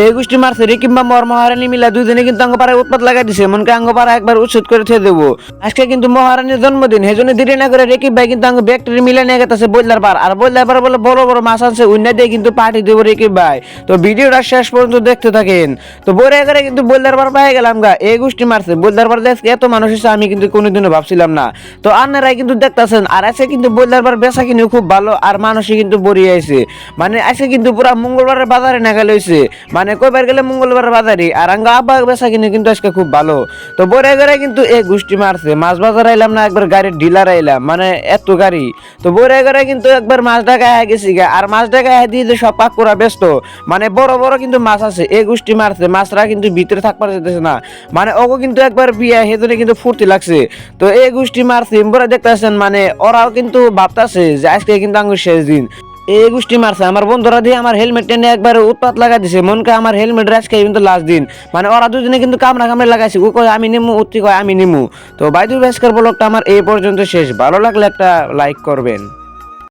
এই গোষ্ঠী মারছে রে কিংবা মহারানী মিলা দুজনে কিন্তু আঙ্গ পাড়ায় উৎপাত লাগাই দিছে, মনকে আঙ্গ পাড়া একবার উচ্ছেদ করে থুয়ে দেবো। আজকে কিন্তু মহারানীর জন্মদিন, সেই জন্য দেরি না করে রেকিব ভাই কিন্তু আঙ্গ ব্যাকটেরি মিলে নিয়ে গেছে বললার পার। আর বললার পার বলে বড় বড় মাছ আনছে, উন্না দিয়ে কিন্তু পার্টি দেবো রেকিব ভাই। তো ভিডিওটা শেষ পর্যন্ত দেখতে থাকেন। তো বলে করে কিন্তু বললার পার পাই গেলাম গা, এই গোষ্ঠী মারছে বললার পার দেখতে এত মানুষ এসে আমি কিন্তু কোনোদিনও ভাবছিলাম না। তো আপনারাই কিন্তু দেখতেছেন। আর আছে কিন্তু বললার পার বেচা কিনে খুব ভালো, আর মানুষই কিন্তু বড়িয়ে আছে। মানে আজকে কিন্তু পুরা মঙ্গলবারের বাজারে না গেলে হয়েছে, মানে কয়বার গেলে মঙ্গলবার বাজারে। আর আঙ্গা আব্বা বেচা কিনে কিন্তু আজকে খুব ভালো। তো বড়ে করে কিন্তু এই গোষ্ঠী মারছে, মাছ বাজার আইলাম না একবার গাড়ির ডিলার আইলাম, মানে এত গাড়ি। তো বড়ে করে কিন্তু একবার মাছ ঢাকা গেছি গা, আর মাছ ঢাকা দিয়ে যে সব পাক করা ব্যস্ত, মানে বড় বড় কিন্তু মাছ আছে। এই গোষ্ঠী মারছে, মাছরা কিন্তু ভিতরে থাকবার যেতেছে না, মানে ওগো কিন্তু একবার বিয়ে হেদনে কিন্তু ফুর্তি লাগছে। তো এই গোষ্ঠী মারছে বড় দেখতেছেন, মানে ওরাও কিন্তু ভাবতেছে যে আজকে কিন্তু আঙ্গুর শেষ দিন। এই গোষ্ঠী মারছে আমার বন্ধুরা দিয়ে আমার হেলমেট টেনে একবার উৎপাত লাগা দিছে, মনকে আমার হেলমেট আজকে কিন্তু লাস্ট দিন। মানে ওরা দুজনে কিন্তু কামড়া কামড়ে লাগাইছে, ও কয় আমি নিমু, উত্তি কয় আমি নিমু। তো বাইদুল ভাস্কর ব্লগটা আমার এই পর্যন্ত শেষ, ভালো লাগলে একটা লাইক করবেন।